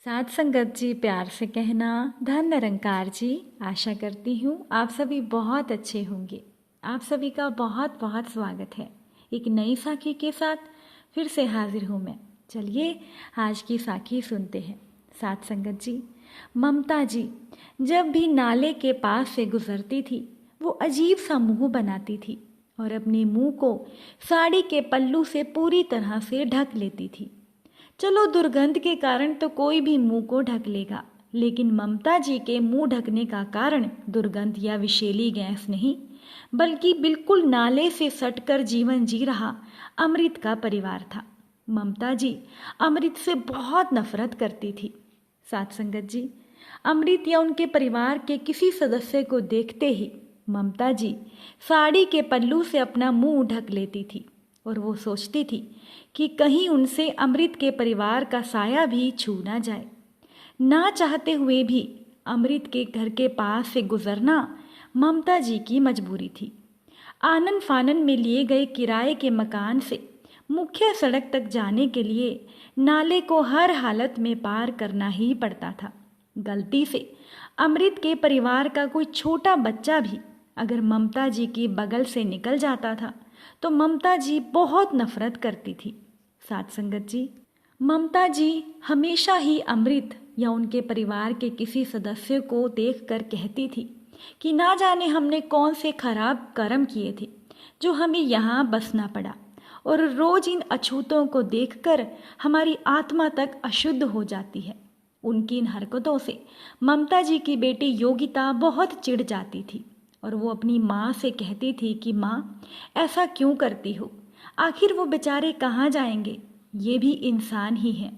साथ संगत जी, प्यार से कहना धन निरंकार जी। आशा करती हूँ आप सभी बहुत अच्छे होंगे। आप सभी का बहुत बहुत स्वागत है। एक नई साखी के साथ फिर से हाजिर हूँ मैं। चलिए आज की साखी सुनते हैं। साथ संगत जी, ममता जी जब भी नाले के पास से गुजरती थी वो अजीब सा मुंह बनाती थी और अपने मुंह को साड़ी के पल्लू से पूरी तरह से ढक लेती थी। चलो, दुर्गंध के कारण तो कोई भी मुंह को ढक लेगा, लेकिन ममता जी के मुंह ढकने का कारण दुर्गंध या विषैली गैस नहीं, बल्कि बिल्कुल नाले से सटकर जीवन जी रहा अमृत का परिवार था। ममता जी अमृत से बहुत नफरत करती थी। साथ संगत जी, अमृत या उनके परिवार के किसी सदस्य को देखते ही ममता जी साड़ी के पल्लू से अपना मुंह ढक लेती थी और वो सोचती थी कि कहीं उनसे अमृत के परिवार का साया भी छू ना जाए। ना चाहते हुए भी अमृत के घर के पास से गुजरना ममता जी की मजबूरी थी। आनन फानन में लिए गए किराए के मकान से मुख्य सड़क तक जाने के लिए नाले को हर हालत में पार करना ही पड़ता था। गलती से अमृत के परिवार का कोई छोटा बच्चा भी अगर ममता जी की बगल से निकल जाता था तो ममता जी बहुत नफरत करती थी। साथ संगत जी, ममता जी हमेशा ही अमृत या उनके परिवार के किसी सदस्य को देखकर कहती थी कि ना जाने हमने कौन से खराब कर्म किए थे जो हमें यहाँ बसना पड़ा, और रोज इन अछूतों को देखकर हमारी आत्मा तक अशुद्ध हो जाती है। उनकी इन हरकतों से ममता जी की बेटी योगिता बहुत चिढ़ जाती थी और वो अपनी माँ से कहती थी कि माँ, ऐसा क्यों करती हो? आखिर वो बेचारे कहाँ जाएंगे? ये भी इंसान ही हैं।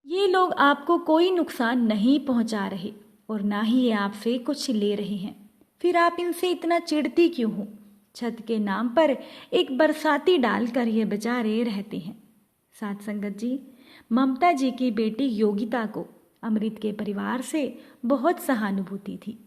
ये लोग आपको कोई नुकसान नहीं पहुँचा रहे और ना ही ये आपसे कुछ ले रहे हैं, फिर आप इनसे इतना चिढ़ती क्यों हो? छत के नाम पर एक बरसाती डालकर ये बेचारे रहते हैं। साथ संगत जी, ममता जी की बेटी योगिता को अमृत के परिवार से बहुत सहानुभूति थी।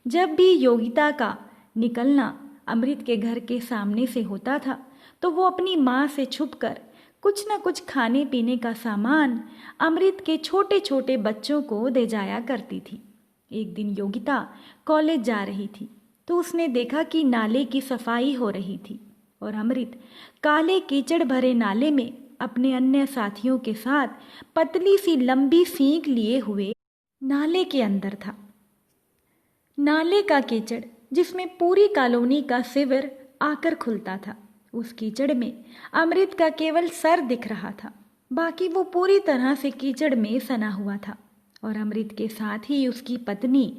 जब भी योगिता का निकलना अमृत के घर के सामने से होता था तो वो अपनी माँ से छुपकर कुछ न कुछ खाने पीने का सामान अमृत के छोटे छोटे बच्चों को दे जाया करती थी। एक दिन योगिता कॉलेज जा रही थी तो उसने देखा कि नाले की सफाई हो रही थी और अमृत काले कीचड़ भरे नाले में अपने अन्य साथियों के साथ पतली सी लंबी सींग लिए हुए नाले के अंदर था। नाले का कीचड़ जिसमें पूरी कॉलोनी का शिविर आकर खुलता था, उस कीचड़ में अमृत का केवल सर दिख रहा था, बाकी वो पूरी तरह से कीचड़ में सना हुआ था। और अमृत के साथ ही उसकी पत्नी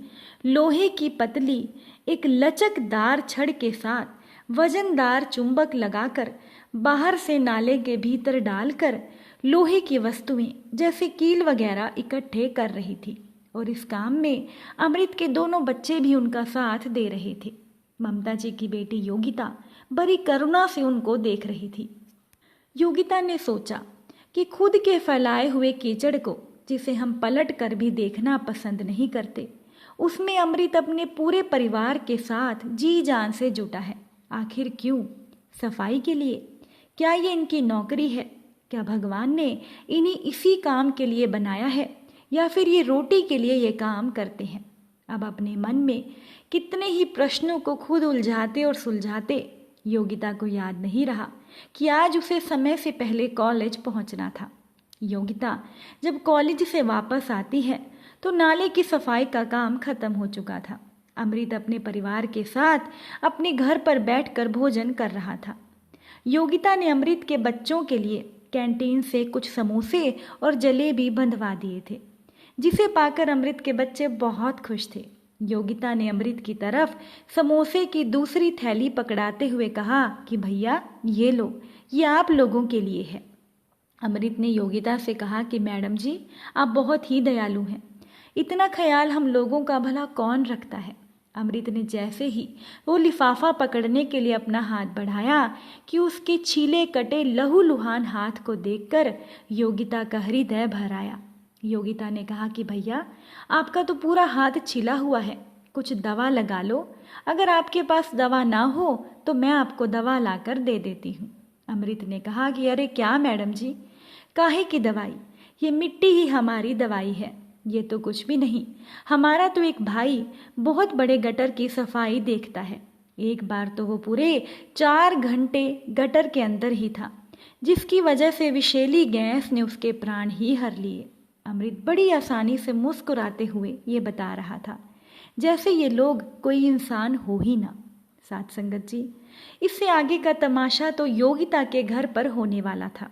लोहे की पतली एक लचकदार छड़ के साथ वजनदार चुंबक लगाकर बाहर से नाले के भीतर डालकर लोहे की वस्तुएं जैसे कील वगैरह इकट्ठे कर रही थी, और इस काम में अमृत के दोनों बच्चे भी उनका साथ दे रहे थे। ममता जी की बेटी योगिता बड़ी करुणा से उनको देख रही थी। योगिता ने सोचा कि खुद के फैलाए हुए कीचड़ को, जिसे हम पलट कर भी देखना पसंद नहीं करते, उसमें अमृत अपने पूरे परिवार के साथ जी जान से जुटा है। आखिर क्यों? सफाई के लिए? क्या ये इनकी नौकरी है? क्या भगवान ने इन्हें इसी काम के लिए बनाया है, या फिर ये रोटी के लिए ये काम करते हैं? अब अपने मन में कितने ही प्रश्नों को खुद उलझाते और सुलझाते योगिता को याद नहीं रहा कि आज उसे समय से पहले कॉलेज पहुंचना था। योगिता जब कॉलेज से वापस आती है तो नाले की सफाई का काम खत्म हो चुका था। अमृत अपने परिवार के साथ अपने घर पर बैठकर भोजन कर रहा था। योगिता ने अमृत के बच्चों के लिए कैंटीन से कुछ समोसे और जलेबी बंधवा दिए थे, जिसे पाकर अमृत के बच्चे बहुत खुश थे। योगिता ने अमृत की तरफ समोसे की दूसरी थैली पकड़ाते हुए कहा कि भैया ये लो, ये आप लोगों के लिए है। अमृत ने योगिता से कहा कि मैडम जी, आप बहुत ही दयालु हैं, इतना ख्याल हम लोगों का भला कौन रखता है। अमृत ने जैसे ही वो लिफाफा पकड़ने के लिए अपना हाथ बढ़ाया कि उसके छीले कटे लहूलुहान हाथ को देखकर योगिता का हृदय भर आया। योगिता ने कहा कि भैया, आपका तो पूरा हाथ छिला हुआ है, कुछ दवा लगा लो। अगर आपके पास दवा ना हो तो मैं आपको दवा लाकर दे देती हूँ। अमृत ने कहा कि अरे क्या मैडम जी, काहे की दवाई, ये मिट्टी ही हमारी दवाई है। ये तो कुछ भी नहीं, हमारा तो एक भाई बहुत बड़े गटर की सफाई देखता है। एक बार तो वो पूरे 4 घंटे गटर के अंदर ही था, जिसकी वजह से विषैली गैस ने उसके प्राण ही हर लिए। अमृत बड़ी आसानी से मुस्कुराते हुए ये बता रहा था, जैसे ये लोग कोई इंसान हो ही ना। साथ संगत जी, इससे आगे का तमाशा तो योगिता के घर पर होने वाला था।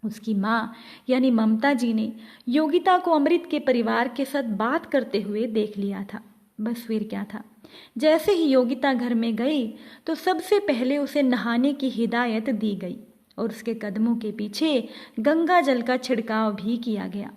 उसकी माँ यानी ममता जी ने योगिता को अमृत के परिवार के साथ बात करते हुए देख लिया था। बस फिर क्या था, जैसे ही योगिता घर में गई तो सबसे पहले उसे नहाने की हिदायत दी गई और उसके कदमों के पीछे गंगा जल का छिड़काव भी किया गया।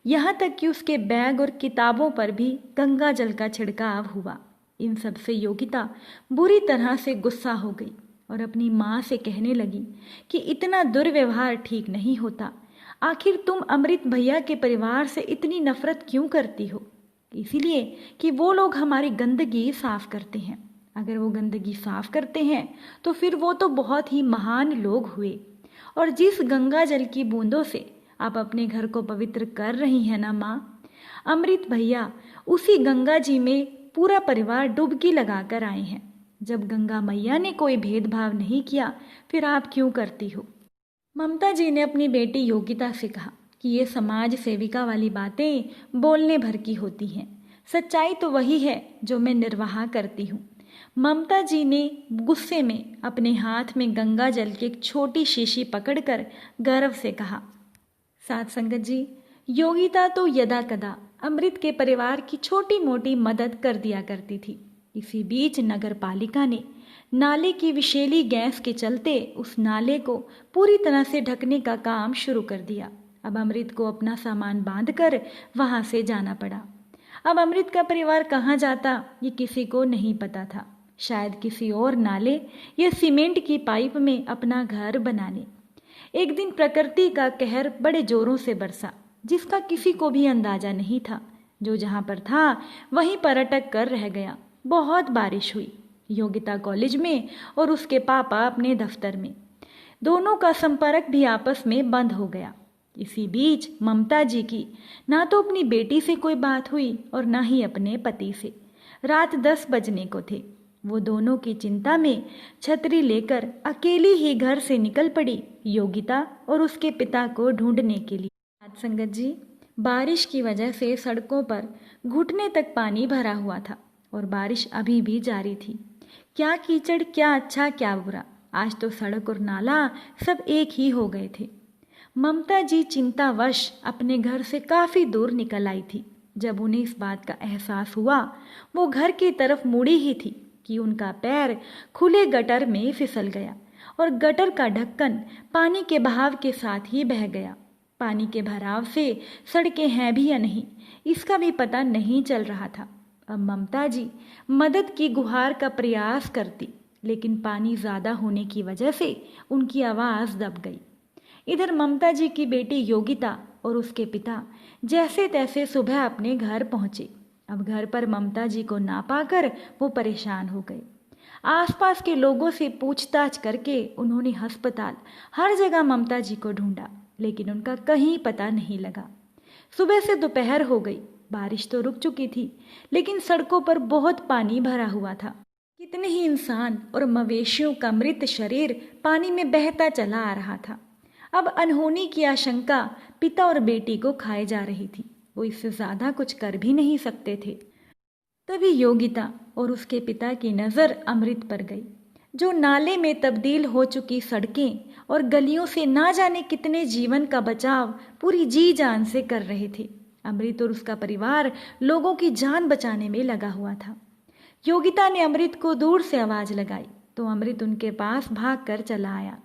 यहाँ तक कि उसके बैग और किताबों पर भी गंगा जल का छिड़काव हुआ। इन सब से योगिता बुरी तरह से गुस्सा हो गई और अपनी माँ से कहने लगी कि इतना दुर्व्यवहार ठीक नहीं होता। आखिर तुम अमृत भैया के परिवार से इतनी नफरत क्यों करती हो? इसीलिए कि वो लोग हमारी गंदगी साफ करते हैं। अगर वो गंदगी साफ करते हैं तो फिर वो तो बहुत ही महान लोग हुए। और जिस गंगा जल की बूंदों से आप अपने घर को पवित्र कर रही हैं ना माँ, अमृत भैया उसी गंगा जी में पूरा परिवार डुबकी लगाकर आए हैं। जब गंगा मैया ने कोई भेदभाव नहीं किया, फिर आप क्यों करती हो? ममता जी ने अपनी बेटी योगिता से कहा कि ये समाज सेविका वाली बातें बोलने भर की होती हैं। सच्चाई तो वही है जो मैं निर्वाह करती हूँ। ममता जी ने गुस्से में अपने हाथ में गंगा जल की एक छोटी शीशी पकड़कर गर्व से कहा। साथ संगत जी, योगिता तो यदा कदा अमृत के परिवार की छोटी मोटी मदद कर दिया करती थी। इसी बीच नगर पालिका ने नाले की विषैली गैस के चलते उस नाले को पूरी तरह से ढकने का काम शुरू कर दिया। अब अमृत को अपना सामान बांधकर वहां से जाना पड़ा। अब अमृत का परिवार कहाँ जाता ये किसी को नहीं पता था। शायद किसी और नाले या सीमेंट की पाइप में अपना घर बनाने। एक दिन प्रकृति का कहर बड़े जोरों से बरसा, जिसका किसी को भी अंदाजा नहीं था। जो जहां पर था वहीं पर अटक कर रह गया। बहुत बारिश हुई, योगिता कॉलेज में और उसके पापा अपने दफ्तर में। दोनों का संपर्क भी आपस में बंद हो गया। इसी बीच ममता जी की ना तो अपनी बेटी से कोई बात हुई और ना ही अपने पति से। रात 10 बजने को थे। वो दोनों की चिंता में छतरी लेकर अकेली ही घर से निकल पड़ी योगिता और उसके पिता को ढूंढने के लिए। आज संगत जी, बारिश की वजह से सड़कों पर घुटने तक पानी भरा हुआ था और बारिश अभी भी जारी थी। क्या कीचड़, क्या अच्छा क्या बुरा। आज तो सड़क और नाला सब एक ही हो गए थे। ममता जी चिंतावश अपने घर से काफी दूर निकल आई थी। जब उन्हें इस बात का एहसास हुआ, वो घर की तरफ मुड़ी ही थी कि उनका पैर खुले गटर में फिसल गया और गटर का ढक्कन पानी के बहाव के साथ ही बह गया। पानी के भराव से सड़कें हैं भी या नहीं, इसका भी पता नहीं चल रहा था। अब ममता जी मदद की गुहार का प्रयास करती, लेकिन पानी ज्यादा होने की वजह से उनकी आवाज दब गई। इधर ममता जी की बेटी योगिता और उसके पिता जैसे तैसे सुबह अपने घर पहुंचे। अब घर पर ममता जी को ना पाकर वो परेशान हो गए। आसपास के लोगों से पूछताछ करके उन्होंने अस्पताल, हर जगह ममता जी को ढूंढा, लेकिन उनका कहीं पता नहीं लगा। सुबह से दोपहर हो गई। बारिश तो रुक चुकी थी, लेकिन सड़कों पर बहुत पानी भरा हुआ था। कितने ही इंसान और मवेशियों का मृत शरीर पानी में बहता चला आ रहा था। अब अनहोनी की आशंका पिता और बेटी को खाए जा रही थी। वो इससे ज्यादा कुछ कर भी नहीं सकते थे। तभी योगिता और उसके पिता की नजर अमृत पर गई, जो नाले में तब्दील हो चुकी सड़कें और गलियों से ना जाने कितने जीवन का बचाव पूरी जी जान से कर रहे थे। अमृत और उसका परिवार लोगों की जान बचाने में लगा हुआ था। योगिता ने अमृत को दूर से आवाज लगाई तो अमृत उनके पास भागकर चला आया।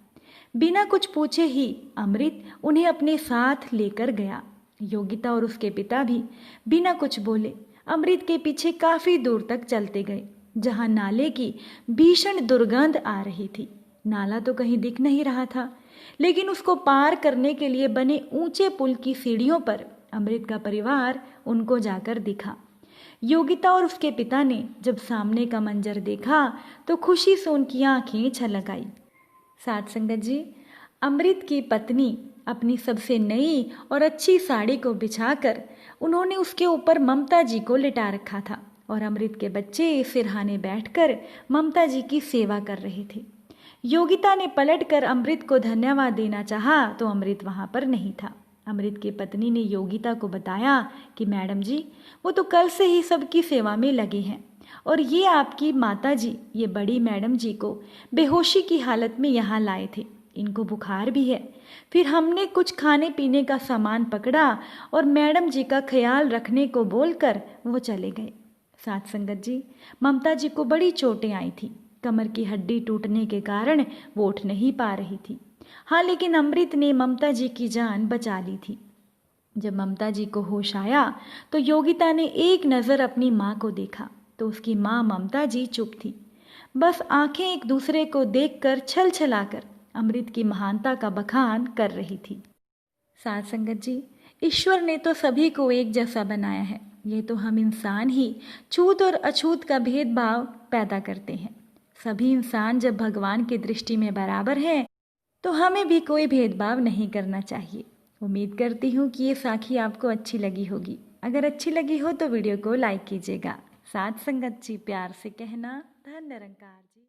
बिना कुछ पूछे ही अमृत उन्हें अपने साथ लेकर गया। योगिता और उसके पिता भी बिना कुछ बोले अमृत के पीछे काफी दूर तक चलते गए, जहां नाले की भीषण दुर्गंध आ रही थी। नाला तो कहीं दिख नहीं रहा था, लेकिन उसको पार करने के लिए बने ऊंचे पुल की सीढ़ियों पर अमृत का परिवार उनको जाकर दिखा। योगिता और उसके पिता ने जब सामने का मंजर देखा तो खुशी से उनकी आंखें छलक आई। साथ संगत जी, अमृत की पत्नी अपनी सबसे नई और अच्छी साड़ी को बिछाकर उन्होंने उसके ऊपर ममता जी को लिटा रखा था और अमृत के बच्चे सिरहाने बैठकर ममता जी की सेवा कर रहे थे। योगिता ने पलटकर अमृत को धन्यवाद देना चाहा तो अमृत वहां पर नहीं था। अमृत की पत्नी ने योगिता को बताया कि मैडम जी, वो तो कल से ही सबकी सेवा में लगे हैं और ये आपकी माता जी, ये बड़ी मैडम जी को बेहोशी की हालत में यहाँ लाए थे। इनको बुखार भी है। फिर हमने कुछ खाने पीने का सामान पकड़ा और मैडम जी का ख्याल रखने को बोलकर वो चले गए। साथ संगत जी, ममता जी को बड़ी चोटें आई थी। कमर की हड्डी टूटने के कारण वो उठ नहीं पा रही थी। हाँ, लेकिन अमृत ने ममता जी की जान बचा ली थी। जब ममता जी को होश आया तो योगिता ने एक नज़र अपनी माँ को देखा तो उसकी माँ ममता जी चुप थी। बस आंखें एक दूसरे को देखकर छल छलाकर अमृत की महानता का बखान कर रही थी। साथ संगत जी, ईश्वर ने तो सभी को एक जैसा बनाया है। ये तो हम इंसान ही छूत और अछूत का भेदभाव पैदा करते हैं। सभी इंसान जब भगवान की दृष्टि में बराबर हैं तो हमें भी कोई भेदभाव नहीं करना चाहिए। उम्मीद करती हूँ कि ये साखी आपको अच्छी लगी होगी। अगर अच्छी लगी हो तो वीडियो को लाइक कीजिएगा। साथ संगत जी, प्यार से कहना, धन निरंकार जी।